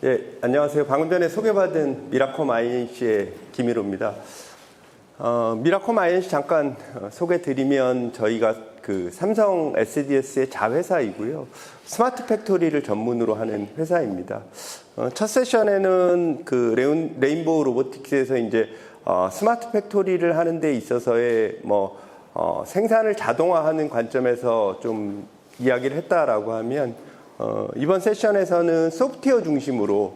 예, 안녕하세요. 방금 전에 소개받은 미라콤 INC의 김일호입니다. 미라콤 INC 잠깐 소개드리면 저희가 그 삼성 SDS의 자회사이고요. 스마트 팩토리를 전문으로 하는 회사입니다. 첫 세션에는 그 레인보우 로보틱스에서 이제 스마트 팩토리를 하는 데 있어서의 생산을 자동화하는 관점에서 좀 이야기를 했다라고 하면 이번 세션에서는 소프트웨어 중심으로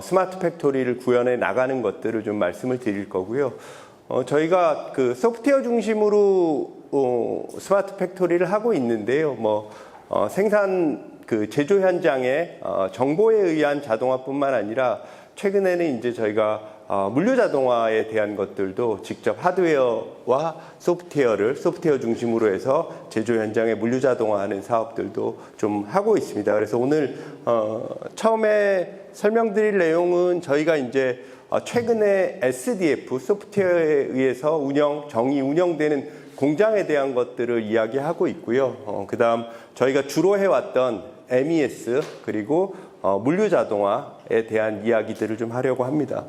스마트 팩토리를 구현해 나가는 것들을 좀 말씀을 드릴 거고요. 저희가 그 소프트웨어 중심으로 스마트 팩토리를 하고 있는데요. 생산 그 제조 현장의 정보에 의한 자동화뿐만 아니라 최근에는 이제 저희가 물류 자동화에 대한 것들도 직접 하드웨어와 소프트웨어 중심으로 해서 제조 현장의 물류 자동화하는 사업들도 좀 하고 있습니다. 그래서 오늘 처음에 설명드릴 내용은 저희가 이제 최근에 SDF 소프트웨어에 의해서 정의 운영되는 공장에 대한 것들을 이야기하고 있고요. 그다음 저희가 주로 해왔던 MES 그리고 물류 자동화에 대한 이야기들을 좀 하려고 합니다.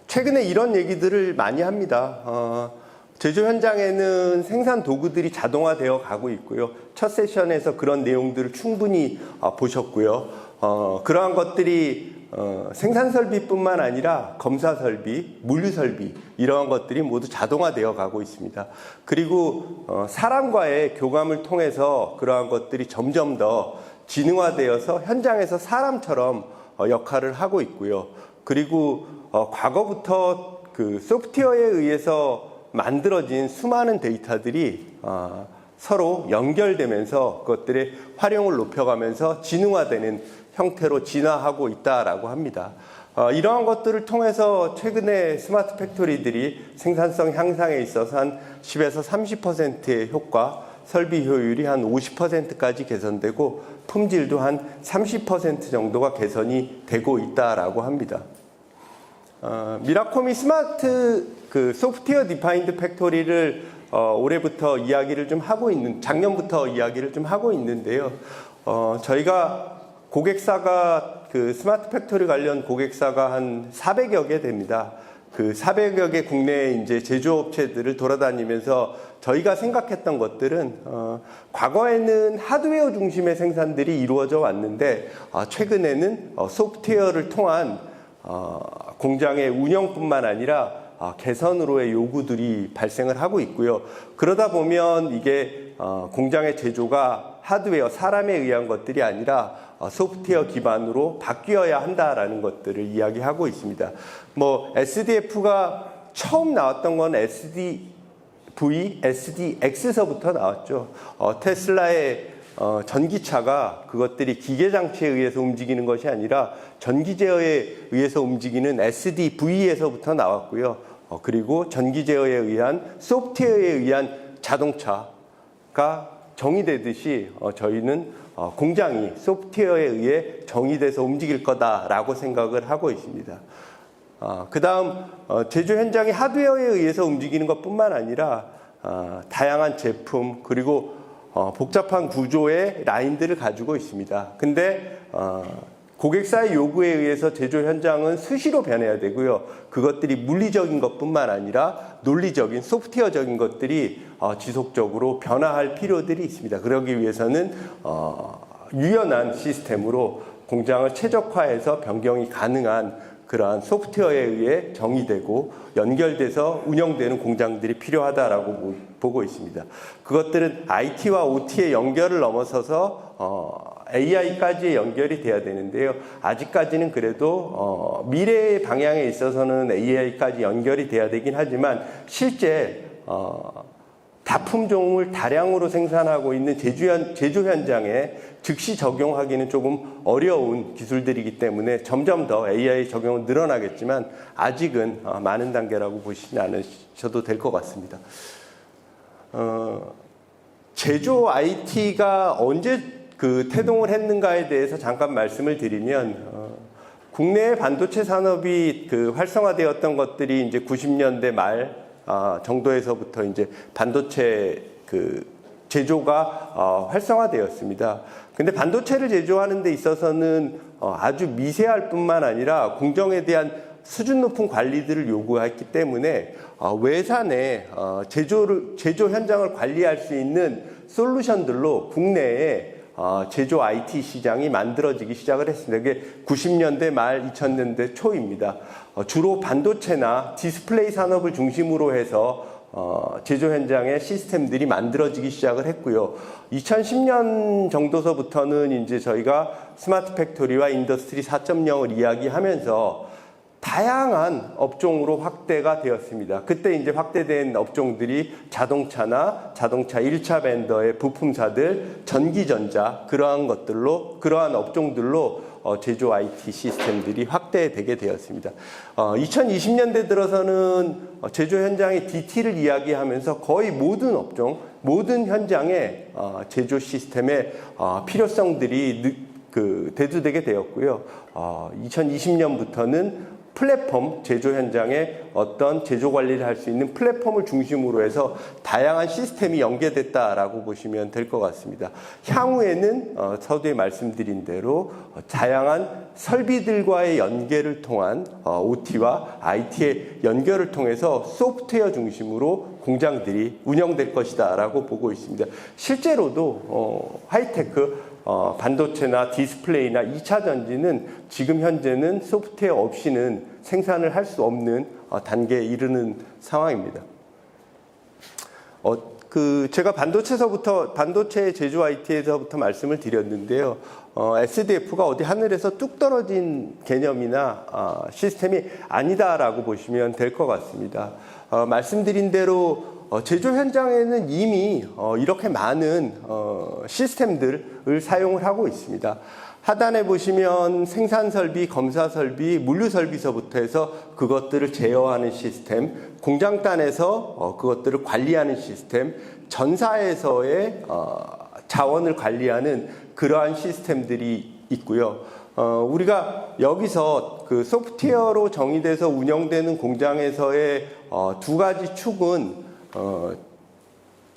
최근에 이런 얘기들을 많이 합니다. 제조 현장에는 생산 도구들이 자동화되어 가고 있고요. 첫 세션에서 그런 내용들을 충분히 보셨고요. 그러한 것들이 생산 설비뿐만 아니라 검사 설비, 물류 설비 이러한 것들이 모두 자동화되어 가고 있습니다. 그리고 사람과의 교감을 통해서 그러한 것들이 점점 더 지능화되어서 현장에서 사람처럼 역할을 하고 있고요. 그리고 과거부터 그 소프트웨어에 의해서 만들어진 수많은 데이터들이 서로 연결되면서 그것들의 활용을 높여가면서 지능화되는 형태로 진화하고 있다라고 합니다. 이러한 것들을 통해서 최근에 스마트 팩토리들이 생산성 향상에 있어서 한 10에서 30%의 효과, 설비 효율이 한 50%까지 개선되고 품질도 한 30% 정도가 개선이 되고 있다라고 합니다. 미라콤이 스마트 그 소프트웨어 디파인드 팩토리를 올해부터 이야기를 좀 하고 작년부터 이야기를 좀 하고 있는데요. 저희가 고객사가 그 스마트 팩토리 관련 고객사가 한 400여 개 됩니다. 그 400여 개 국내 이제 제조업체들을 돌아다니면서 저희가 생각했던 것들은 과거에는 하드웨어 중심의 생산들이 이루어져 왔는데 최근에는 소프트웨어를 통한 공장의 운영뿐만 아니라 개선으로의 요구들이 발생을 하고 있고요. 그러다 보면 이게 공장의 제조가 하드웨어, 사람에 의한 것들이 아니라 소프트웨어 기반으로 바뀌어야 한다라는 것들을 이야기하고 있습니다. SDF가 처음 나왔던 건 SDV, SDX서부터 나왔죠. 테슬라의 전기차가 그것들이 기계장치에 의해서 움직이는 것이 아니라 전기제어에 의해서 움직이는 SDV에서부터 나왔고요. 그리고 전기제어에 의한 소프트웨어에 의한 자동차가 정의되듯이 저희는 공장이 소프트웨어에 의해 정의돼서 움직일 거다라고 생각을 하고 있습니다. 그 다음 제조 현장이 하드웨어에 의해서 움직이는 것뿐만 아니라 다양한 제품 그리고 복잡한 구조의 라인들을 가지고 있습니다. 근데 고객사의 요구에 의해서 제조 현장은 수시로 변해야 되고요. 그것들이 물리적인 것뿐만 아니라 논리적인 소프트웨어적인 것들이 지속적으로 변화할 필요들이 있습니다. 그러기 위해서는 유연한 시스템으로 공장을 최적화해서 변경이 가능한 그러한 소프트웨어에 의해 정의되고 연결돼서 운영되는 공장들이 필요하다라고 보고 있습니다. 그것들은 IT와 OT의 연결을 넘어서서 AI까지 연결이 돼야 되는데요. 아직까지는 그래도 미래의 방향에 있어서는 AI까지 연결이 돼야 되긴 하지만 실제 다품종을 다량으로 생산하고 있는 제조 현장에 즉시 적용하기는 조금 어려운 기술들이기 때문에 점점 더 AI 적용은 늘어나겠지만 아직은 많은 단계라고 보시지 않으셔도 될 것 같습니다. 제조 IT가 언제 그 태동을 했는가에 대해서 잠깐 말씀을 드리면 국내 반도체 산업이 그 활성화되었던 것들이 이제 90년대 말 정도에서부터 이제 반도체 그 제조가 활성화되었습니다. 근데 반도체를 제조하는 데 있어서는 아주 미세할 뿐만 아니라 공정에 대한 수준 높은 관리들을 요구했기 때문에 외산의 제조 현장을 관리할 수 있는 솔루션들로 국내에 제조 IT 시장이 만들어지기 시작을 했습니다. 이게 90년대 말 2000년대 초입니다. 주로 반도체나 디스플레이 산업을 중심으로 해서 제조 현장의 시스템들이 만들어지기 시작을 했고요. 2010년 정도서부터는 이제 저희가 스마트 팩토리와 인더스트리 4.0을 이야기하면서 다양한 업종으로 확대가 되었습니다. 그때 이제 확대된 업종들이 자동차나 자동차 1차 벤더의 부품사들, 전기전자 그러한 업종들로 제조 IT 시스템들이 확대되게 되었습니다. 2020년대 들어서는 제조 현장의 DT를 이야기하면서 거의 모든 업종, 모든 현장의 제조 시스템의 필요성들이 대두되게 되었고요. 2020년부터는 플랫폼, 제조 현장에 어떤 제조 관리를 할 수 있는 플랫폼을 중심으로 해서 다양한 시스템이 연계됐다라고 보시면 될 것 같습니다. 향후에는 서두에 말씀드린 대로 다양한 설비들과의 연계를 통한 OT와 IT의 연결을 통해서 소프트웨어 중심으로 공장들이 운영될 것이다라고 보고 있습니다. 실제로도 하이테크 반도체나 디스플레이나 2차 전지는 지금 현재는 소프트웨어 없이는 생산을 할 수 없는 단계에 이르는 상황입니다. 제가 반도체 제조 IT에서부터 말씀을 드렸는데요. SDF가 어디 하늘에서 뚝 떨어진 개념이나 시스템이 아니다라고 보시면 될 것 같습니다. 말씀드린 대로 제조 현장에는 이미 이렇게 많은 시스템들을 사용을 하고 있습니다. 하단에 보시면 생산 설비, 검사 설비, 물류 설비서부터 해서 그것들을 제어하는 시스템, 공장단에서 그것들을 관리하는 시스템, 전사에서의 자원을 관리하는 그러한 시스템들이 있고요. 우리가 여기서 그 소프트웨어로 정의돼서 운영되는 공장에서의 두 가지 축은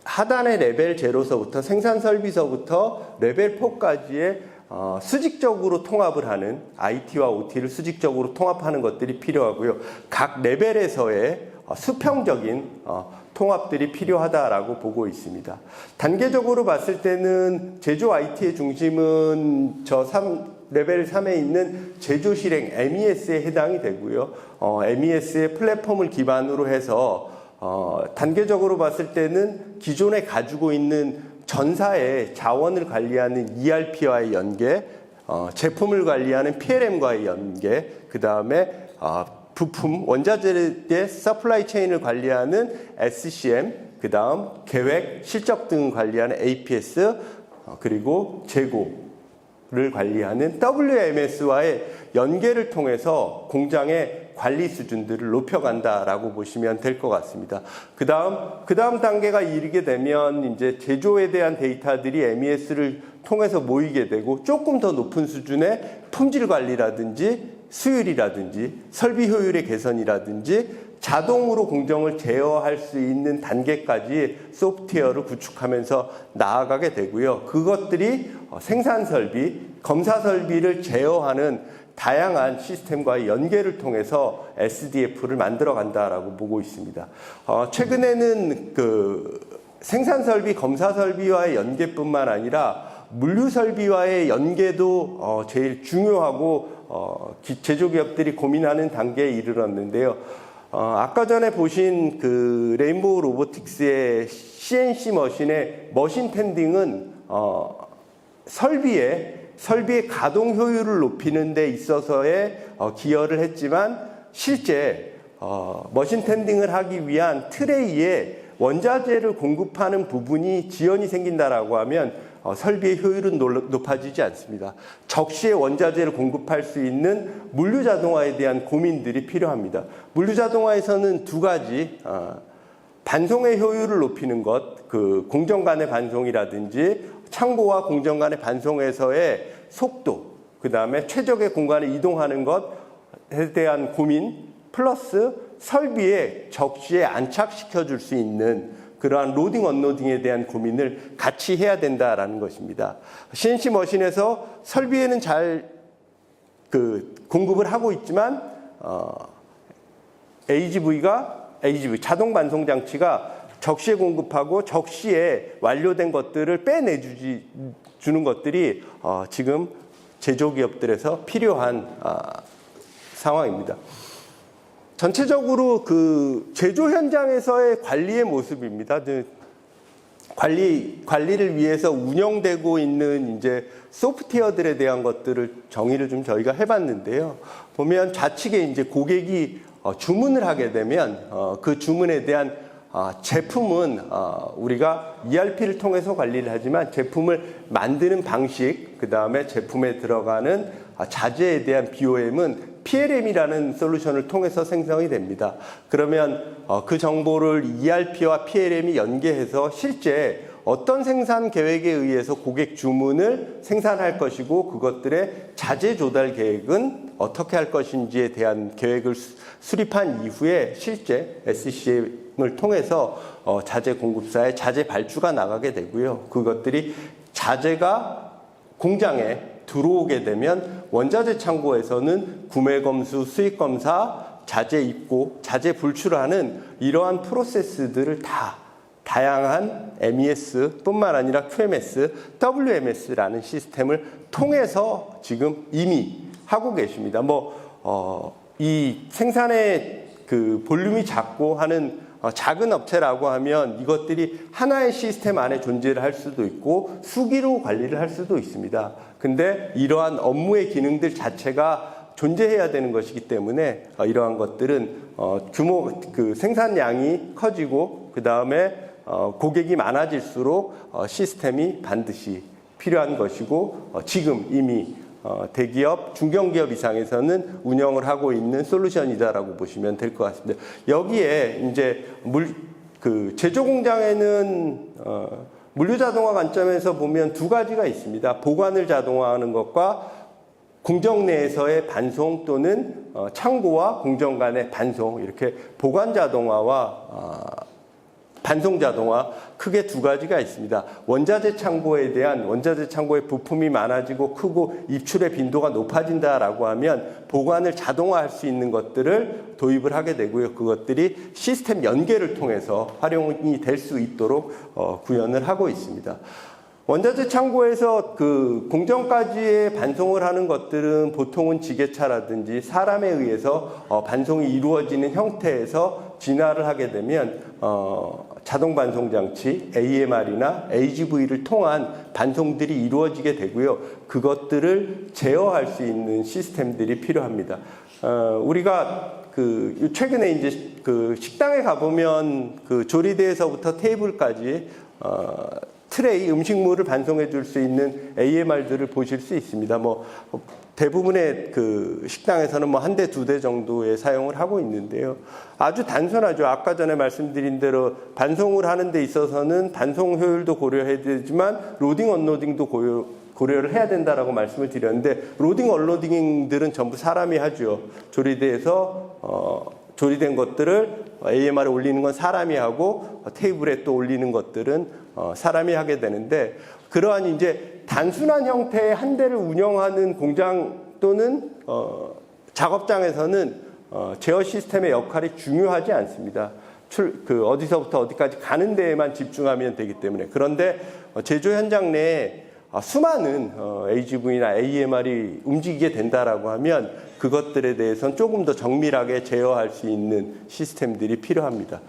하단의 레벨 0서부터 생산 설비서부터 레벨 4까지의 수직적으로 통합을 하는 IT와 OT를 수직적으로 통합하는 것들이 필요하고요. 각 레벨에서의 수평적인 통합들이 필요하다라고 보고 있습니다. 단계적으로 봤을 때는 제조 IT의 중심은 레벨 3에 있는 제조 실행 MES에 해당이 되고요. MES의 플랫폼을 기반으로 해서 단계적으로 봤을 때는 기존에 가지고 있는 전사의 자원을 관리하는 ERP와의 연계, 제품을 관리하는 PLM과의 연계, 그 다음에 부품, 원자재의 서플라이 체인을 관리하는 SCM, 그 다음 계획, 실적 등을 관리하는 APS, 그리고 재고를 관리하는 WMS와의 연계를 통해서 공장의 관리 수준들을 높여간다라고 보시면 될 것 같습니다. 그 다음 단계가 이르게 되면 이제 제조에 대한 데이터들이 MES를 통해서 모이게 되고 조금 더 높은 수준의 품질 관리라든지 수율이라든지 설비 효율의 개선이라든지 자동으로 공정을 제어할 수 있는 단계까지 소프트웨어를 구축하면서 나아가게 되고요. 그것들이 생산 설비, 검사 설비를 제어하는 다양한 시스템과의 연계를 통해서 SDF를 만들어 간다라고 보고 있습니다. 최근에는 생산 설비, 검사 설비와의 연계뿐만 아니라 물류 설비와의 연계도 제일 중요하고 제조기업들이 고민하는 단계에 이르렀는데요. 아까 전에 보신 레인보우 로보틱스의 CNC 머신의 머신 펜딩은 설비의 가동 효율을 높이는 데 있어서의 기여를 했지만 실제 머신 텐딩을 하기 위한 트레이에 원자재를 공급하는 부분이 지연이 생긴다라고 하면 설비의 효율은 높아지지 않습니다. 적시에 원자재를 공급할 수 있는 물류 자동화에 대한 고민들이 필요합니다. 물류 자동화에서는 두 가지 반송의 효율을 높이는 것, 공정 간의 반송이라든지 창고와 공정 간의 반송에서의 속도, 그 다음에 최적의 공간에 이동하는 것에 대한 고민, 플러스 설비에 적시에 안착시켜 줄 수 있는 그러한 로딩 언로딩에 대한 고민을 같이 해야 된다라는 것입니다. CNC 머신에서 설비에는 잘 공급을 하고 있지만 AGV 자동 반송 장치가 적시에 공급하고 적시에 완료된 것들을 빼내주는 것들이 지금 제조기업들에서 필요한 상황입니다. 전체적으로 그 제조 현장에서의 관리의 모습입니다. 관리를 위해서 운영되고 있는 이제 소프트웨어들에 대한 것들을 정의를 좀 저희가 해봤는데요. 보면 좌측에 이제 고객이 주문을 하게 되면 그 주문에 대한 제품은 우리가 ERP를 통해서 관리를 하지만 제품을 만드는 방식, 그 다음에 제품에 들어가는 자재에 대한 BOM은 PLM이라는 솔루션을 통해서 생성이 됩니다. 그러면 그 정보를 ERP와 PLM이 연계해서 실제 어떤 생산 계획에 의해서 고객 주문을 생산할 것이고 그것들의 자재 조달 계획은 어떻게 할 것인지에 대한 계획을 수립한 이후에 실제 SCM을 통해서 자재 공급사의 자재 발주가 나가게 되고요. 그것들이 자재가 공장에 들어오게 되면 원자재 창고에서는 구매 검수, 수익 검사, 자재 입고, 자재 불출하는 이러한 프로세스들을 다양한 MES뿐만 아니라 QMS, WMS라는 시스템을 통해서 지금 이미 하고 계십니다. 이 생산의 그 볼륨이 작고 하는 작은 업체라고 하면 이것들이 하나의 시스템 안에 존재를 할 수도 있고 수기로 관리를 할 수도 있습니다. 근데 이러한 업무의 기능들 자체가 존재해야 되는 것이기 때문에 이러한 것들은 그 생산량이 커지고 그 다음에 고객이 많아질수록 시스템이 반드시 필요한 것이고 지금 이미 대기업, 중견기업 이상에서는 운영을 하고 있는 솔루션이다라고 보시면 될 것 같습니다. 여기에 이제 제조 공장에는 물류자동화 관점에서 보면 두 가지가 있습니다. 보관을 자동화하는 것과 공정 내에서의 반송 또는 창고와 공정 간의 반송, 이렇게 보관 자동화와 반송 자동화 크게 두 가지가 있습니다. 원자재 창고에 대한 원자재 창고의 부품이 많아지고 크고 입출의 빈도가 높아진다라고 하면 보관을 자동화할 수 있는 것들을 도입을 하게 되고요. 그것들이 시스템 연계를 통해서 활용이 될 수 있도록 구현을 하고 있습니다. 원자재 창고에서 그 공정까지의 반송을 하는 것들은 보통은 지게차라든지 사람에 의해서 반송이 이루어지는 형태에서 진화를 하게 되면 자동 반송 장치 AMR이나 AGV를 통한 반송들이 이루어지게 되고요. 그것들을 제어할 수 있는 시스템들이 필요합니다. 우리가 최근에 이제 식당에 가보면 조리대에서부터 테이블까지 트레이 음식물을 반송해 줄 수 있는 AMR들을 보실 수 있습니다. 대부분의 식당에서는 한 대, 두 대 정도의 사용을 하고 있는데요. 아주 단순하죠. 아까 전에 말씀드린 대로 반송을 하는 데 있어서는 반송 효율도 고려해야 되지만 로딩 언로딩도 고려를 해야 된다라고 말씀을 드렸는데 로딩 언로딩들은 전부 사람이 하죠. 조리대에서 조리된 것들을 AMR에 올리는 건 사람이 하고 테이블에 또 올리는 것들은 사람이 하게 되는데 그러한 이제 단순한 형태의 한 대를 운영하는 공장 또는 작업장에서는 제어 시스템의 역할이 중요하지 않습니다. 어디서부터 어디까지 가는 데에만 집중하면 되기 때문에. 그런데 제조 현장 내에 수많은 AGV나 AMR이 움직이게 된다라고 하면 그것들에 대해서는 조금 더 정밀하게 제어할 수 있는 시스템들이 필요합니다.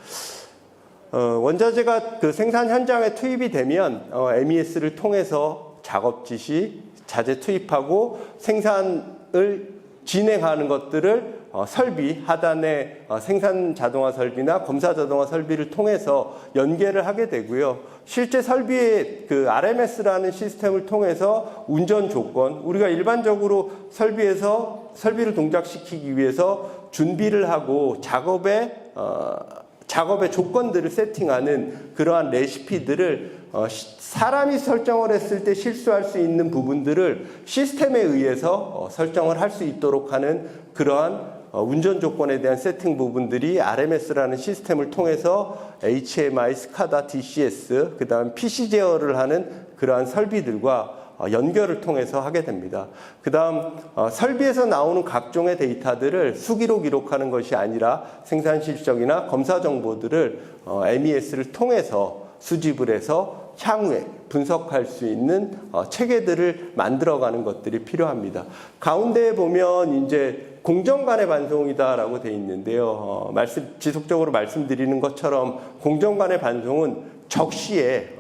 원자재가 생산 현장에 투입이 되면 MES를 통해서 작업 지시, 자재 투입하고 생산을 진행하는 것들을 설비, 하단의 생산 자동화 설비나 검사 자동화 설비를 통해서 연계를 하게 되고요. 실제 설비의 RMS라는 시스템을 통해서 운전 조건, 우리가 일반적으로 설비에서 설비를 동작시키기 위해서 준비를 하고 작업의 조건들을 세팅하는 그러한 레시피들을 사람이 설정을 했을 때 실수할 수 있는 부분들을 시스템에 의해서 설정을 할 수 있도록 하는 그러한 운전 조건에 대한 세팅 부분들이 RMS라는 시스템을 통해서 HMI, 스카다, DCS, 그 다음 PC 제어를 하는 그러한 설비들과 연결을 통해서 하게 됩니다. 그 다음 설비에서 나오는 각종의 데이터들을 수기로 기록하는 것이 아니라 생산 실적이나 검사 정보들을 MES를 통해서 수집을 해서 향후에 분석할 수 있는 체계들을 만들어가는 것들이 필요합니다. 가운데에 보면 이제 공정 간의 반송이다라고 되어 있는데요. 지속적으로 말씀드리는 것처럼 공정 간의 반송은 적시에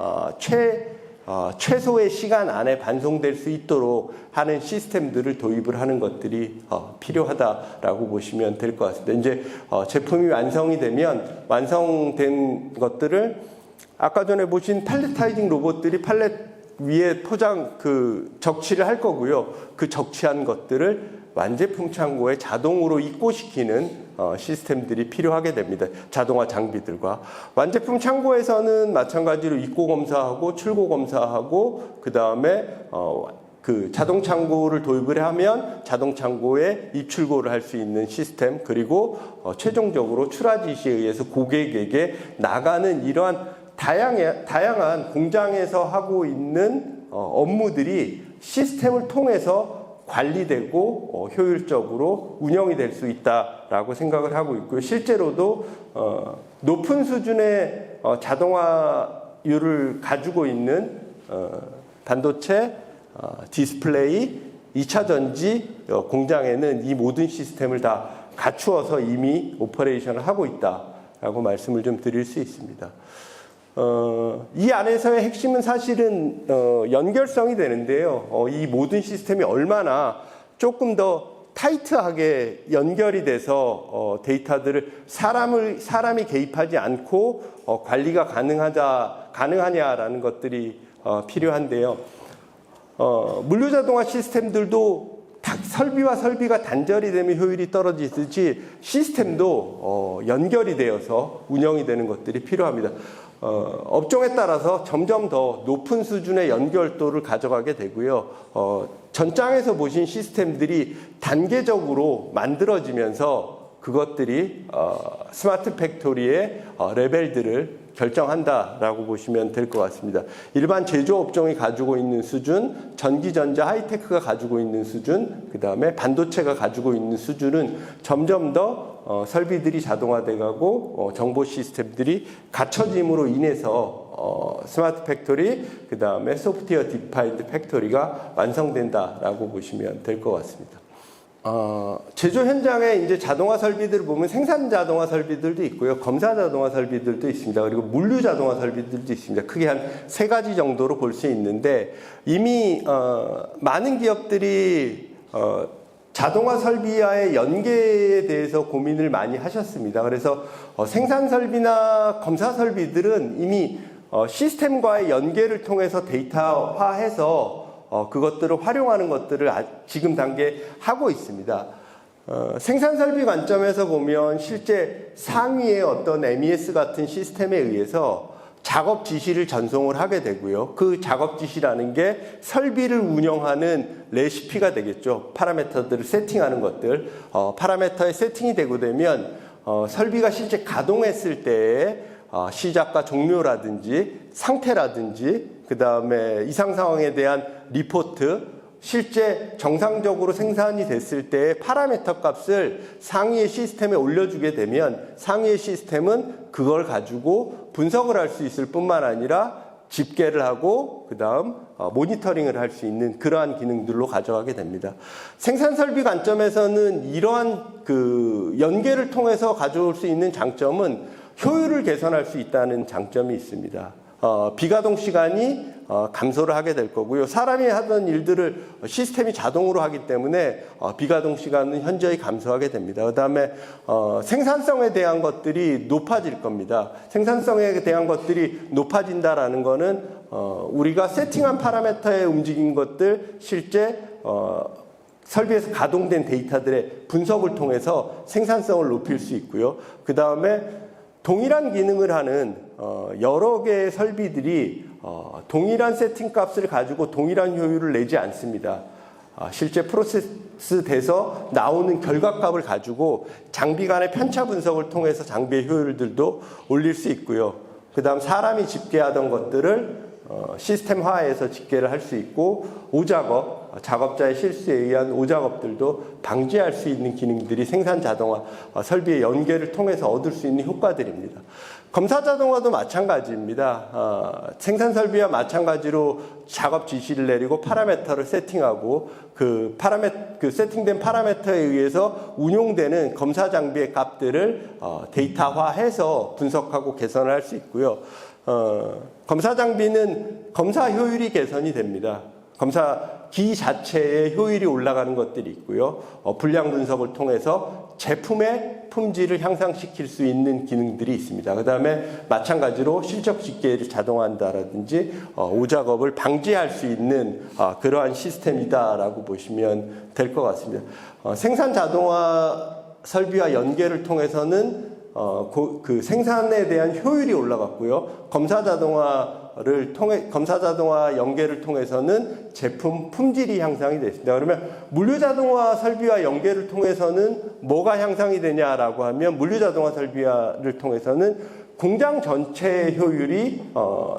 최소의 시간 안에 반송될 수 있도록 하는 시스템들을 도입을 하는 것들이 필요하다라고 보시면 될 것 같습니다. 이제 제품이 완성이 되면 완성된 것들을 아까 전에 보신 팔레타이징 로봇들이 팔렛 위에 적치를 할 거고요. 그 적치한 것들을 완제품 창고에 자동으로 입고시키는 시스템들이 필요하게 됩니다. 자동화 장비들과. 완제품 창고에서는 마찬가지로 입고 검사하고 출고 검사하고 그 다음에 그 자동 창고를 도입을 하면 자동 창고에 입출고를 할 수 있는 시스템, 그리고 최종적으로 출하 지시에 의해서 고객에게 나가는 이러한 다양한 공장에서 하고 있는 업무들이 시스템을 통해서 관리되고 효율적으로 운영이 될 수 있다라고 생각을 하고 있고요. 실제로도 높은 수준의 자동화율을 가지고 있는 반도체, 디스플레이, 2차 전지 공장에는 이 모든 시스템을 다 갖추어서 이미 오퍼레이션을 하고 있다라고 말씀을 좀 드릴 수 있습니다. 이 안에서의 핵심은 사실은 연결성이 되는데요. 이 모든 시스템이 얼마나 조금 더 타이트하게 연결이 돼서 데이터들을 사람이 개입하지 않고 관리가 가능하냐라는 것들이 필요한데요. 물류자동화 시스템들도 설비와 설비가 단절이 되면 효율이 떨어지듯이 시스템도 연결이 되어서 운영이 되는 것들이 필요합니다. 업종에 따라서 점점 더 높은 수준의 연결도를 가져가게 되고요. 전장에서 보신 시스템들이 단계적으로 만들어지면서 그것들이 스마트 팩토리의 레벨들을 결정한다라고 보시면 될 것 같습니다. 일반 제조업종이 가지고 있는 수준, 전기전자 하이테크가 가지고 있는 수준, 그 다음에 반도체가 가지고 있는 수준은 점점 더 설비들이 자동화돼가고 정보 시스템들이 갖춰짐으로 인해서 스마트 팩토리, 그 다음에 소프트웨어 디파인드 팩토리가 완성된다라고 보시면 될 것 같습니다. 제조 현장에 이제 자동화 설비들을 보면 생산 자동화 설비들도 있고요. 검사 자동화 설비들도 있습니다. 그리고 물류 자동화 설비들도 있습니다. 크게 한 3가지 정도로 볼 수 있는데 이미 많은 기업들이 자동화 설비와의 연계에 대해서 고민을 많이 하셨습니다. 그래서 생산 설비나 검사 설비들은 이미 시스템과의 연계를 통해서 데이터화해서 그것들을 활용하는 것들을 지금 단계에 하고 있습니다. 생산 설비 관점에서 보면 실제 상위의 어떤 MES 같은 시스템에 의해서 작업 지시를 전송을 하게 되고요. 그 작업 지시라는 게 설비를 운영하는 레시피가 되겠죠. 파라미터들을 세팅하는 것들. 파라미터에 세팅이 되고 되면 설비가 실제 가동했을 때의 시작과 종료라든지 상태라든지 그 다음에 이상 상황에 대한 리포트, 실제 정상적으로 생산이 됐을 때의 파라미터 값을 상위의 시스템에 올려주게 되면 상위의 시스템은 그걸 가지고 분석을 할 수 있을 뿐만 아니라 집계를 하고 그 다음 모니터링을 할 수 있는 그러한 기능들로 가져가게 됩니다. 생산 설비 관점에서는 이러한 그 연계를 통해서 가져올 수 있는 장점은 효율을 개선할 수 있다는 장점이 있습니다. 비가동 시간이 감소를 하게 될 거고요. 사람이 하던 일들을 시스템이 자동으로 하기 때문에 비가동 시간은 현저히 감소하게 됩니다. 그 다음에 생산성에 대한 것들이 높아질 겁니다. 생산성에 대한 것들이 높아진다라는 거는 우리가 세팅한 파라미터에 움직인 것들 실제 설비에서 가동된 데이터들의 분석을 통해서 생산성을 높일 수 있고요. 그 다음에 동일한 기능을 하는 여러 개의 설비들이 동일한 세팅 값을 가지고 동일한 효율을 내지 않습니다. 실제 돼서 나오는 결과값을 가지고 장비 간의 편차 분석을 통해서 장비의 효율들도 올릴 수 있고요. 그 다음 사람이 집계하던 것들을 시스템화해서 집계를 할 수 있고 오작업, 작업자의 실수에 의한 오작업들도 방지할 수 있는 기능들이 생산 자동화 설비의 연계를 통해서 얻을 수 있는 효과들입니다. 검사 자동화도 마찬가지입니다. 생산 설비와 마찬가지로 작업 지시를 내리고 파라미터를 세팅하고 그 세팅된 파라미터에 의해서 운용되는 검사 장비의 값들을 데이터화해서 분석하고 개선을 할 수 있고요. 검사 장비는 검사 효율이 개선이 됩니다. 검사기 자체의 효율이 올라가는 것들이 있고요. 불량 분석을 통해서 제품의 품질을 향상시킬 수 있는 기능들이 있습니다. 그 다음에 마찬가지로 실적 집계를 자동화한다라든지 오작업을 방지할 수 있는 그러한 시스템이다라고 보시면 될 것 같습니다. 생산 자동화 설비와 연계를 통해서는 그 생산에 대한 효율이 올라갔고요. 검사 자동화 연계를 통해서는 제품 품질이 향상이 됐습니다. 그러면 물류 자동화 설비와 연계를 통해서는 뭐가 향상이 되냐라고 하면 물류 자동화 설비를 통해서는 공장 전체의 효율이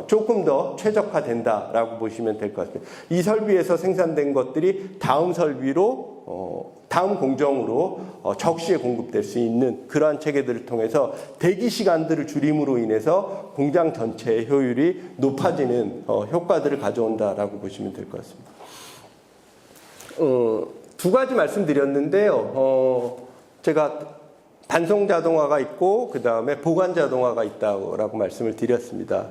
조금 더 최적화된다라고 보시면 될 것 같습니다. 이 설비에서 생산된 것들이 다음 설비로 다음 공정으로 적시에 공급될 수 있는 그러한 체계들을 통해서 대기 시간들을 줄임으로 인해서 공장 전체의 효율이 높아지는 효과들을 가져온다라고 보시면 될 것 같습니다. 두 가지 말씀드렸는데요. 제가 반송 자동화가 있고 그 다음에 보관 자동화가 있다고 말씀을 드렸습니다.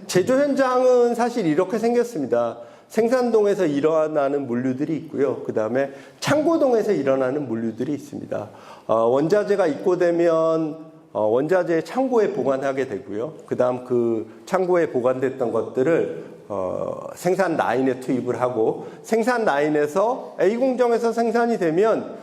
제조 현장은 사실 이렇게 생겼습니다. 생산동에서 일어나는 물류들이 있고요. 그 다음에 창고동에서 일어나는 물류들이 있습니다. 원자재가 입고되면 원자재 창고에 보관하게 되고요. 그 다음 그 창고에 보관됐던 것들을 생산 라인에 투입을 하고 생산 라인에서 A 공정에서 생산이 되면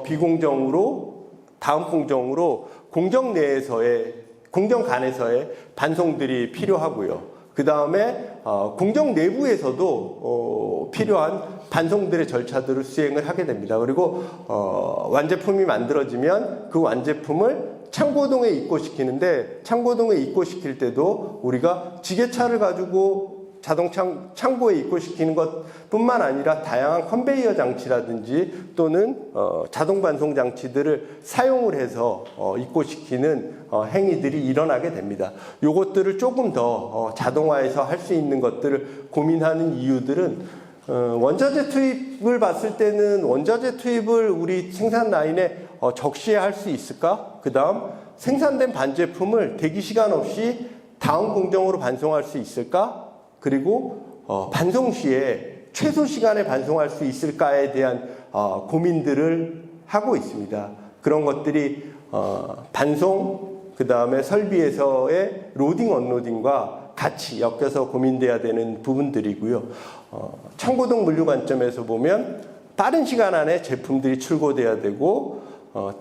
B 공정으로 다음 공정으로 공정 내에서의 공정 간에서의 반송들이 필요하고요. 그 다음에 공정 내부에서도 필요한 반송들의 절차들을 수행을 하게 됩니다. 그리고 완제품이 만들어지면 그 완제품을 창고동에 입고시키는데 창고동에 입고시킬 때도 우리가 지게차를 가지고 자동차 창고에 입고시키는 것뿐만 아니라 다양한 컨베이어 장치라든지 또는 자동 반송 장치들을 사용을 해서 입고시키는 행위들이 일어나게 됩니다. 요것들을 조금 더 자동화해서 할 수 있는 것들을 고민하는 이유들은 원자재 투입을 봤을 때는 원자재 투입을 우리 생산 라인에 적시에 할 수 있을까? 그 다음 생산된 반제품을 대기 시간 없이 다음 공정으로 반송할 수 있을까? 그리고 반송 시에 최소 시간에 반송할 수 있을까에 대한 고민들을 하고 있습니다. 그런 것들이 반송, 그 다음에 설비에서의 로딩, 언로딩과 같이 엮여서 고민돼야 되는 부분들이고요. 창고동 물류 관점에서 보면 빠른 시간 안에 제품들이 출고돼야 되고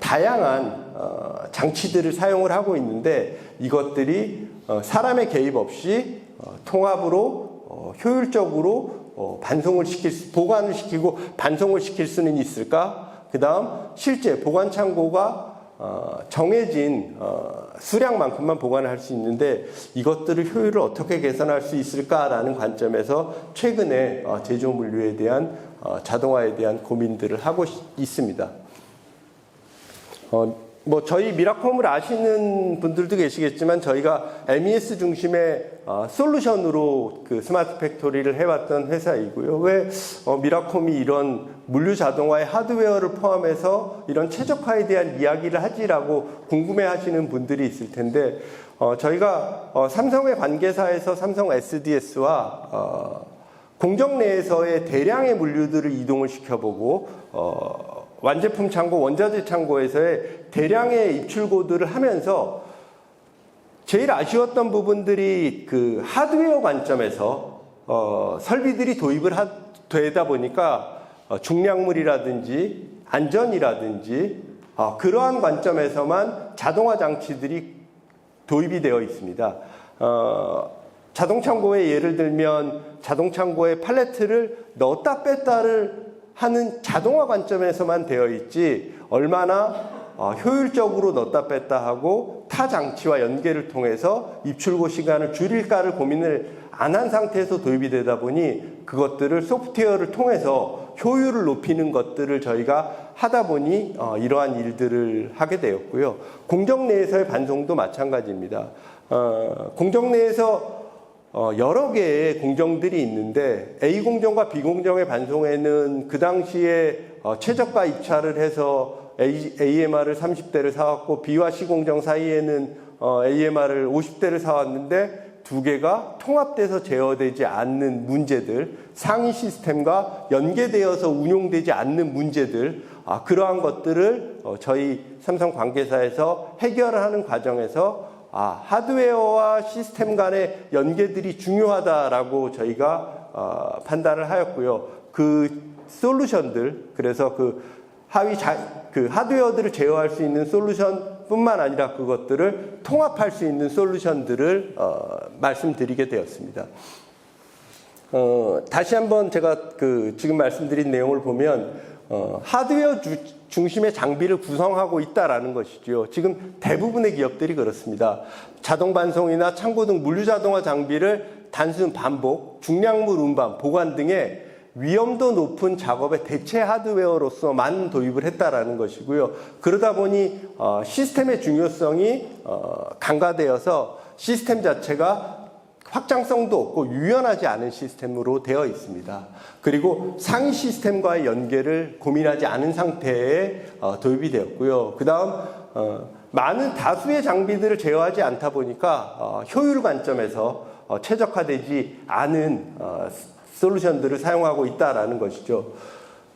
다양한 장치들을 사용을 하고 있는데 이것들이 사람의 개입 없이 통합으로 효율적으로 보관을 시키고 반송을 시킬 수는 있을까? 그 다음 실제 보관 창고가 정해진 수량만큼만 보관을 할 수 있는데 이것들을 효율을 어떻게 개선할 수 있을까라는 관점에서 최근에 제조 물류에 대한 자동화에 대한 고민들을 하고 있습니다. 저희 미라콤을 아시는 분들도 계시겠지만 저희가 MES 중심의 솔루션으로 그 스마트 팩토리를 해왔던 회사이고요. 왜 미라콤이 이런 물류 자동화의 하드웨어를 포함해서 이런 최적화에 대한 이야기를 하지라고 궁금해하시는 분들이 있을 텐데 저희가 삼성의 관계사에서 삼성 SDS와 공정 내에서의 대량의 물류들을 이동을 시켜보고 완제품 창고, 원자재 창고에서의 대량의 입출고들을 하면서 제일 아쉬웠던 부분들이 그 하드웨어 관점에서 설비들이 도입을 되다 보니까 중량물이라든지 안전이라든지 그러한 관점에서만 자동화 장치들이 도입이 되어 있습니다. 자동창고에 예를 들면 자동창고에 팔레트를 넣었다 뺐다를 하는 자동화 관점에서만 되어 있지 얼마나 효율적으로 넣었다 뺐다 하고 타 장치와 연계를 통해서 입출고 시간을 줄일까를 고민을 안 한 상태에서 도입이 되다 보니 그것들을 소프트웨어를 통해서 효율을 높이는 것들을 저희가 하다 보니 이러한 일들을 하게 되었고요. 공정 내에서의 반송도 마찬가지입니다. 공정 내에서 여러 개의 공정들이 있는데 A 공정과 B 공정의 반송에는 그 당시에 최저가 입찰을 해서 AMR을 30대를 사왔고 B와 C 공정 사이에는 AMR을 50대를 사왔는데 두 개가 통합돼서 제어되지 않는 문제들, 상위 시스템과 연계되어서 운용되지 않는 문제들, 그러한 것들을 저희 삼성 관계사에서 해결을 하는 과정에서 하드웨어와 시스템 간의 연계들이 중요하다라고 저희가 판단을 하였고요. 그 솔루션들, 그래서 그 하드웨어들을 제어할 수 있는 솔루션뿐만 아니라 그것들을 통합할 수 있는 솔루션들을 말씀드리게 되었습니다. 다시 한번 제가 지금 말씀드린 내용을 보면 하드웨어 중심의 장비를 구성하고 있다라는 것이죠. 지금 대부분의 기업들이 그렇습니다. 자동 반송이나 창고 등 물류 자동화 장비를 단순 반복, 중량물 운반, 보관 등의 위험도 높은 작업의 대체 하드웨어로서만 도입을 했다라는 것이고요. 그러다 보니 시스템의 중요성이 간과되어서 시스템 자체가 확장성도 없고 유연하지 않은 시스템으로 되어 있습니다. 그리고 상위 시스템과의 연계를 고민하지 않은 상태에 도입이 되었고요. 그 다음 많은 다수의 장비들을 제어하지 않다 보니까 효율 관점에서 최적화되지 않은 솔루션들을 사용하고 있다라는 것이죠.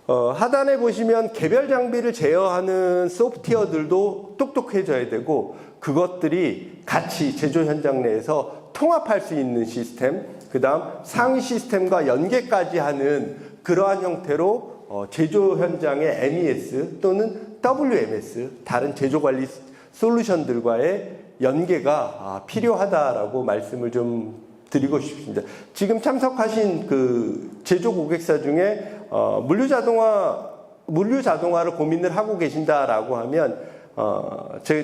하단에 보시면 개별 장비를 제어하는 소프트웨어들도 똑똑해져야 되고 그것들이 같이 제조 현장 내에서 통합할 수 있는 시스템, 그 다음 상위 시스템과 연계까지 하는 그러한 형태로 제조 현장의 MES 또는 WMS, 다른 제조관리 솔루션들과의 연계가 필요하다라고 말씀을 좀 드리고 싶습니다. 지금 참석하신 그 제조 고객사 중에 물류 자동화를 고민을 하고 계신다라고 하면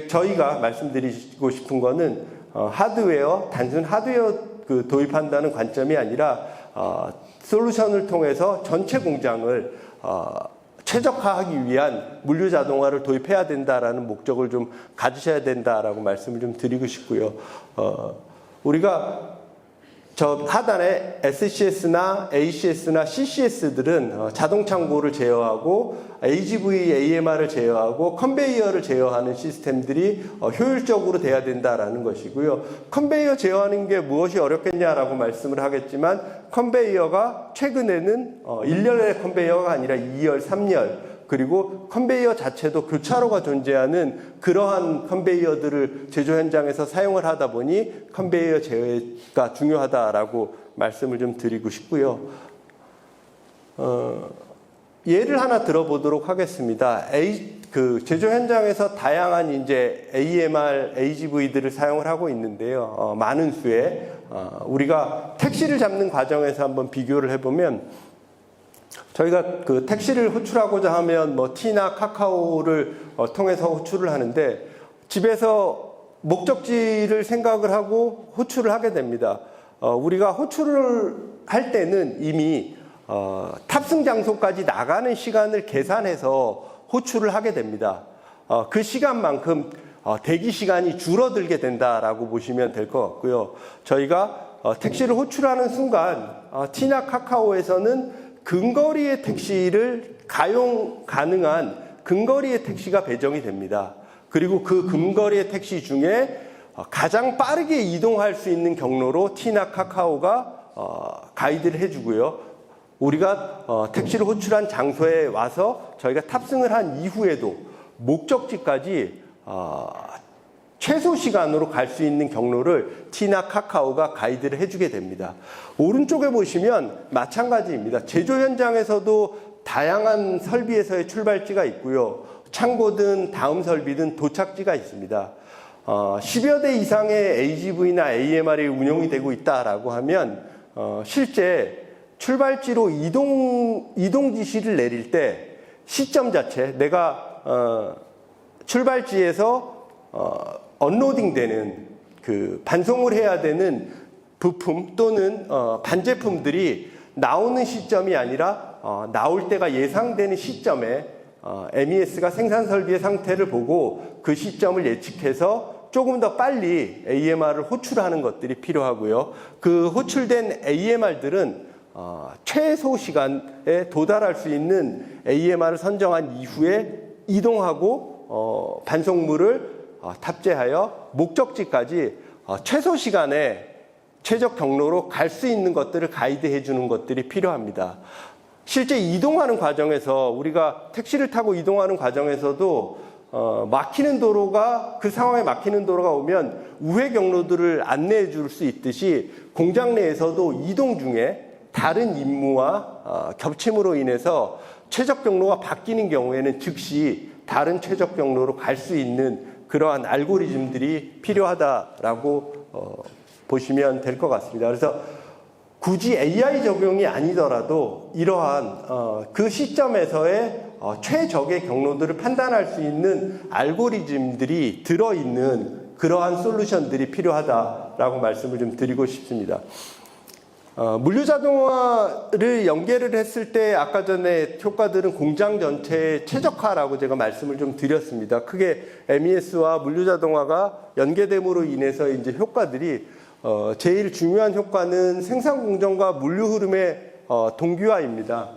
저희가 말씀드리고 싶은 거는 단순 하드웨어 도입한다는 관점이 아니라 솔루션을 통해서 전체 공장을 최적화하기 위한 물류 자동화를 도입해야 된다라는 목적을 좀 가지셔야 된다라고 말씀을 좀 드리고 싶고요. 우리가 저 하단에 SCS나 ACS나 CCS들은 자동 창고를 제어하고 AGV, AMR을 제어하고 컨베이어를 제어하는 시스템들이 효율적으로 돼야 된다라는 것이고요. 컨베이어 제어하는 게 무엇이 어렵겠냐라고 말씀을 하겠지만 컨베이어가 최근에는 1열의 컨베이어가 아니라 2열, 3열 그리고 컨베이어 자체도 교차로가 존재하는 그러한 컨베이어들을 제조 현장에서 사용을 하다 보니 컨베이어 제어가 중요하다라고 말씀을 좀 드리고 싶고요. 예를 하나 들어보도록 하겠습니다. 제조 현장에서 다양한 이제 AMR, AGV들을 사용을 하고 있는데요. 많은 수의 우리가 택시를 잡는 과정에서 한번 비교를 해보면 저희가 그 택시를 호출하고자 하면 뭐 티나 카카오를 통해서 호출을 하는데 집에서 목적지를 생각을 하고 호출을 하게 됩니다. 우리가 호출을 할 때는 이미 탑승 장소까지 나가는 시간을 계산해서 호출을 하게 됩니다. 그 시간만큼 대기 시간이 줄어들게 된다라고 보시면 될 것 같고요. 저희가 택시를 호출하는 순간 티나 카카오에서는 근거리의 택시를 가용 가능한 근거리의 택시가 배정이 됩니다. 그리고 그 근거리의 택시 중에 가장 빠르게 이동할 수 있는 경로로 티나 카카오가 가이드를 해주고요. 우리가 택시를 호출한 장소에 와서 저희가 탑승을 한 이후에도 목적지까지 최소 시간으로 갈 수 있는 경로를 티나 카카오가 가이드를 해주게 됩니다. 오른쪽에 보시면 마찬가지입니다. 제조 현장에서도 다양한 설비에서의 출발지가 있고요. 창고든 다음 설비든 도착지가 있습니다. 10여 대 이상의 AGV나 AMR이 운용이 되고 있다라고 하면 실제 출발지로 이동 지시를 내릴 때 시점 자체, 내가 출발지에서 언로딩 되는 그 반송을 해야 되는 부품 또는 반제품들이 나오는 시점이 아니라 나올 때가 예상되는 시점에 MES가 생산 설비의 상태를 보고 그 시점을 예측해서 조금 더 빨리 AMR을 호출하는 것들이 필요하고요. 그 호출된 AMR들은 최소 시간에 도달할 수 있는 AMR을 선정한 이후에 이동하고 반송물을 탑재하여 목적지까지 최소 시간에 최적 경로로 갈 수 있는 것들을 가이드해 주는 것들이 필요합니다. 실제 이동하는 과정에서 우리가 택시를 타고 이동하는 과정에서도 막히는 도로가 그 상황에 막히는 도로가 오면 우회 경로들을 안내해 줄 수 있듯이 공장 내에서도 이동 중에 다른 임무와 겹침으로 인해서 최적 경로가 바뀌는 경우에는 즉시 다른 최적 경로로 갈 수 있는 그러한 알고리즘들이 필요하다라고 보시면 될 것 같습니다. 그래서 굳이 AI 적용이 아니더라도 이러한 그 시점에서의 최적의 경로들을 판단할 수 있는 알고리즘들이 들어있는 그러한 솔루션들이 필요하다라고 말씀을 좀 드리고 싶습니다. 물류자동화를 연계를 했을 때 아까 전에 효과들은 공장 전체의 최적화라고 제가 말씀을 좀 드렸습니다. 크게 MES와 물류자동화가 연계됨으로 인해서 이제 효과들이 제일 중요한 효과는 생산 공정과 물류 흐름의 동기화입니다.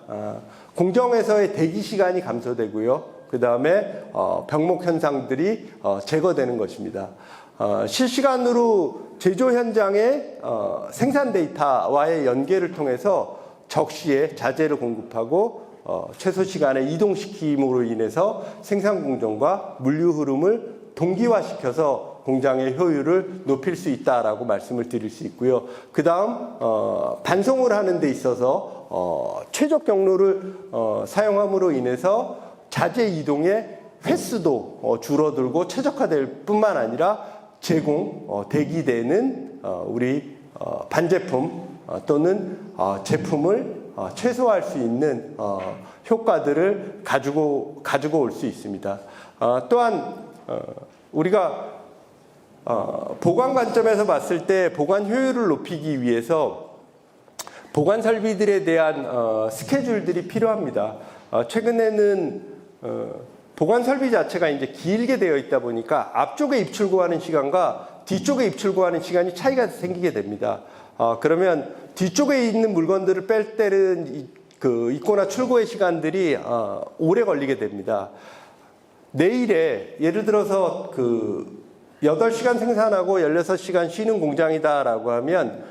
공정에서의 대기 시간이 감소되고요. 그 다음에 병목 현상들이 제거되는 것입니다. 실시간으로 제조 현장의 생산 데이터와의 연계를 통해서 적시에 자재를 공급하고 최소 시간에 이동시킴으로 인해서 생산 공정과 물류 흐름을 동기화시켜서 공장의 효율을 높일 수 있다라고 말씀을 드릴 수 있고요. 그 다음 반송을 하는 데 있어서 최적 경로를 사용함으로 인해서 자재 이동의 횟수도 줄어들고 최적화될 뿐만 아니라 대기되는 우리 반제품 또는 제품을 최소화할 수 있는 효과들을 가지고 올 수 있습니다. 또한 우리가 보관 관점에서 봤을 때 보관 효율을 높이기 위해서 보관 설비들에 대한 스케줄들이 필요합니다. 최근에는 보관 설비 자체가 이제 길게 되어 있다 보니까 앞쪽에 입출고하는 시간과 뒤쪽에 입출고하는 시간이 차이가 생기게 됩니다. 그러면 뒤쪽에 있는 물건들을 뺄 때는 그 입고나 출고의 시간들이 오래 걸리게 됩니다. 내일에 예를 들어서 그 8시간 생산하고 16시간 쉬는 공장이다라고 하면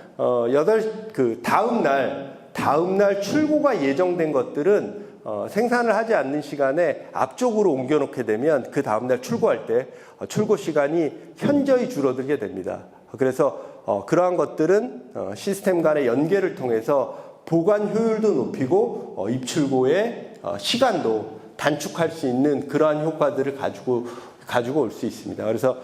다음 날 출고가 예정된 것들은 생산을 하지 않는 시간에 앞쪽으로 옮겨놓게 되면 그 다음 날 출고할 때 출고 시간이 현저히 줄어들게 됩니다. 그래서 그러한 것들은 시스템 간의 연계를 통해서 보관 효율도 높이고 입출고의 시간도 단축할 수 있는 그러한 효과들을 가지고 올 수 있습니다. 그래서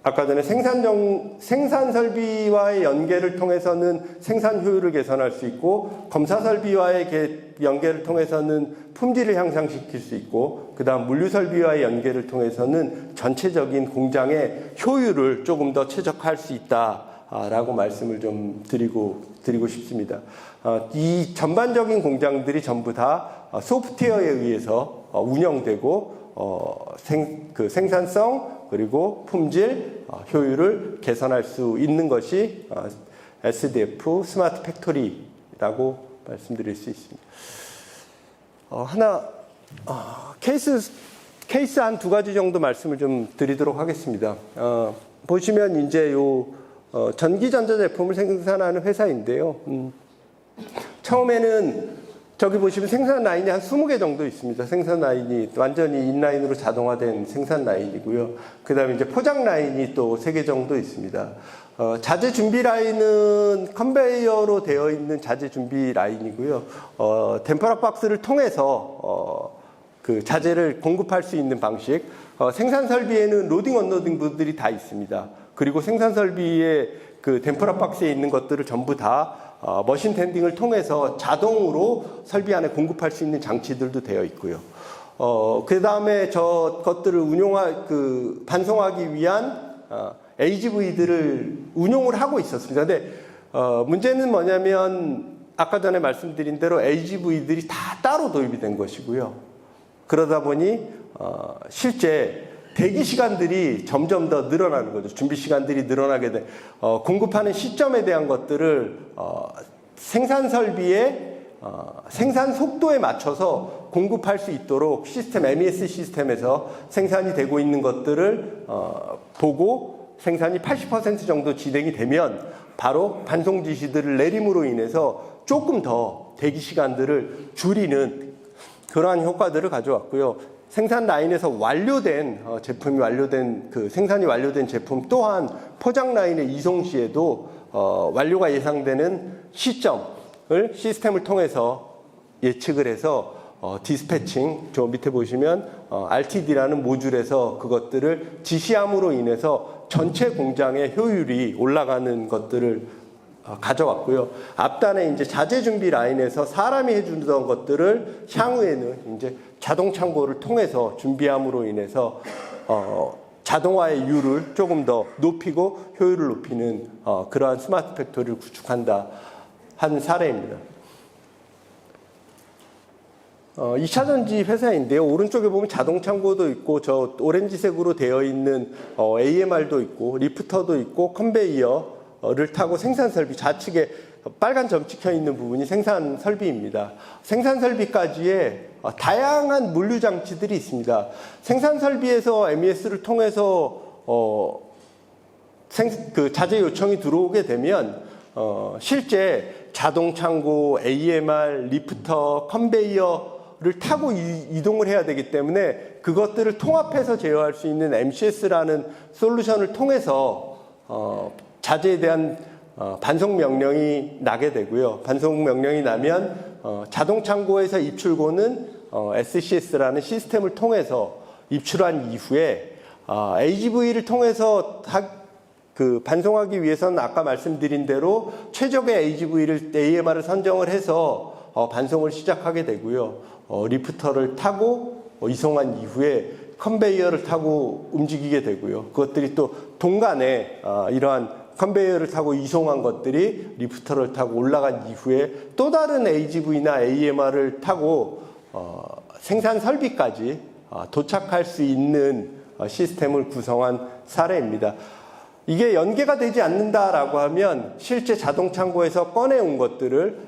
아까 전에 생산 설비와의 연계를 통해서는 생산 효율을 개선할 수 있고 검사 설비와의 연계를 통해서는 품질을 향상시킬 수 있고 그다음 물류 설비와의 연계를 통해서는 전체적인 공장의 효율을 조금 더 최적화할 수 있다라고 말씀을 좀 드리고 싶습니다. 이 전반적인 공장들이 전부 다 소프트웨어에 의해서 운영되고 생산성 그리고 품질, 효율을 개선할 수 있는 것이 SDF 스마트 팩토리라고 말씀드릴 수 있습니다. 케이스 한 2가지 정도 말씀을 좀 드리도록 하겠습니다. 보시면 이제 전기 전자 제품을 생산하는 회사인데요. 처음에는 저기 보시면 생산 라인이 한 20개 정도 있습니다. 생산 라인이 완전히 인라인으로 자동화된 생산 라인이고요. 그 다음에 이제 포장 라인이 또 3개 정도 있습니다. 자재 준비 라인은 컨베이어로 되어 있는 자재 준비 라인이고요. 템퍼러 박스를 통해서 그 자재를 공급할 수 있는 방식. 생산 설비에는 로딩 언로딩 부들이 다 있습니다. 그리고 생산 설비에 그 템퍼러 박스에 있는 것들을 전부 다 머신 텐딩을 통해서 자동으로 설비 안에 공급할 수 있는 장치들도 되어 있고요. 그 다음에 저 것들을 반송하기 위한 AGV들을 운용을 하고 있었습니다. 근데 문제는 뭐냐면 아까 전에 말씀드린 대로 AGV들이 다 따로 도입이 된 것이고요. 그러다 보니 실제 대기 시간들이 점점 더 늘어나는 거죠. 준비 시간들이 늘어나게 돼 공급하는 시점에 대한 것들을 생산 설비의 생산 속도에 맞춰서 공급할 수 있도록 시스템, MES 시스템에서 생산이 되고 있는 것들을 보고 생산이 80% 정도 진행이 되면 바로 반송 지시들을 내림으로 인해서 조금 더 대기 시간들을 줄이는 그러한 효과들을 가져왔고요. 생산 라인에서 완료된 제품이 완료된 생산이 완료된 제품 또한 포장 라인의 이송 시에도 완료가 예상되는 시점을 시스템을 통해서 예측을 해서 디스패칭, 저 밑에 보시면 RTD라는 모듈에서 그것들을 지시함으로 인해서 전체 공장의 효율이 올라가는 것들을 가져왔고요. 앞단에 이제 자재 준비 라인에서 사람이 해주던 것들을 향후에는 이제 자동 창고를 통해서 준비함으로 인해서 자동화의 율을 조금 더 높이고 효율을 높이는 그러한 스마트 팩토리를 구축한다 한 사례입니다. 2차 전지 회사인데요. 오른쪽에 보면 자동 창고도 있고 저 오렌지색으로 되어 있는 AMR도 있고 리프터도 있고 컨베이어를 타고 생산 설비 좌측에 빨간 점 찍혀 있는 부분이 생산 설비입니다. 생산 설비까지의 다양한 물류 장치들이 있습니다. 생산 설비에서 MES를 통해서 자재 요청이 들어오게 되면 실제 자동 창고, AMR, 리프터, 컨베이어를 타고 이동을 해야 되기 때문에 그것들을 통합해서 제어할 수 있는 MCS라는 솔루션을 통해서 자재에 대한 반송 명령이 나게 되고요. 반송 명령이 나면 자동 창고에서 입출고는 SCS라는 시스템을 통해서 입출한 이후에 AGV를 통해서 반송하기 위해서는 아까 말씀드린 대로 최적의 AMR을 선정을 해서 반송을 시작하게 되고요. 리프터를 타고 이송한 이후에 컨베이어를 타고 움직이게 되고요. 그것들이 또 동간에 이러한 컨베이어를 타고 이송한 것들이 리프터를 타고 올라간 이후에 또 다른 AGV나 AMR을 타고 생산 설비까지 도착할 수 있는 시스템을 구성한 사례입니다. 이게 연계가 되지 않는다라고 하면 실제 자동 창고에서 꺼내온 것들을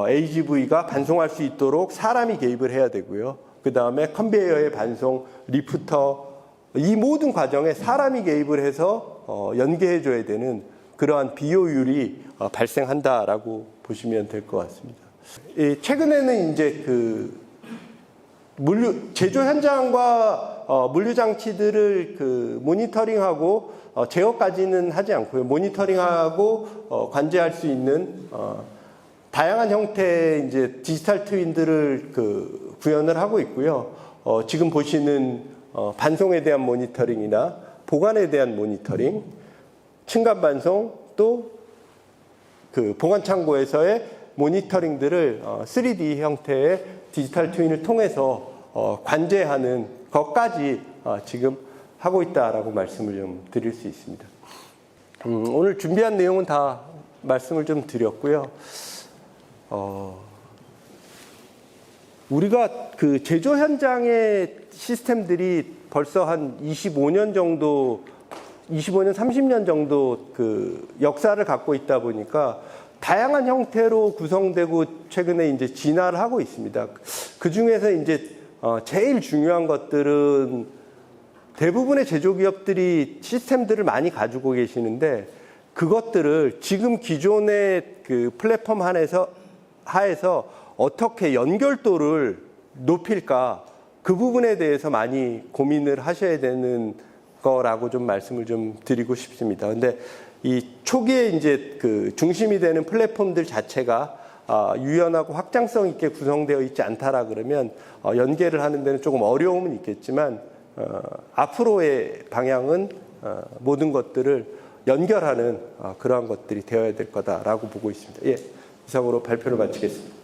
AGV가 반송할 수 있도록 사람이 개입을 해야 되고요. 그 다음에 컨베이어의 반송, 리프터 이 모든 과정에 사람이 개입을 해서 연계해줘야 되는 그러한 비효율이 발생한다라고 보시면 될 것 같습니다. 최근에는 이제 제조 현장과 물류 장치들을 모니터링하고 제어까지는 하지 않고요. 모니터링하고 관제할 수 있는 다양한 형태의 이제 디지털 트윈들을 구현을 하고 있고요. 지금 보시는 반송에 대한 모니터링이나 보관에 대한 모니터링, 층간 반송 또 보관 창고에서의 모니터링들을 3D 형태의 디지털 트윈을 통해서 관제하는 것까지 지금 하고 있다라고 말씀을 좀 드릴 수 있습니다. 오늘 준비한 내용은 다 말씀을 좀 드렸고요. 우리가 제조 현장의 시스템들이 벌써 한 25년, 30년 정도 역사를 갖고 있다 보니까 다양한 형태로 구성되고 최근에 이제 진화를 하고 있습니다. 그 중에서 이제 제일 중요한 것들은 대부분의 제조기업들이 시스템들을 많이 가지고 계시는데 그것들을 지금 기존의 플랫폼 하에서 어떻게 연결도를 높일까 그 부분에 대해서 많이 고민을 하셔야 되는 거라고 좀 말씀을 좀 드리고 싶습니다. 근데 이 초기에 이제 중심이 되는 플랫폼들 자체가 유연하고 확장성 있게 구성되어 있지 않다라 그러면 연계를 하는 데는 조금 어려움은 있겠지만 앞으로의 방향은 모든 것들을 연결하는 그러한 것들이 되어야 될 거다라고 보고 있습니다. 예, 이상으로 발표를 마치겠습니다.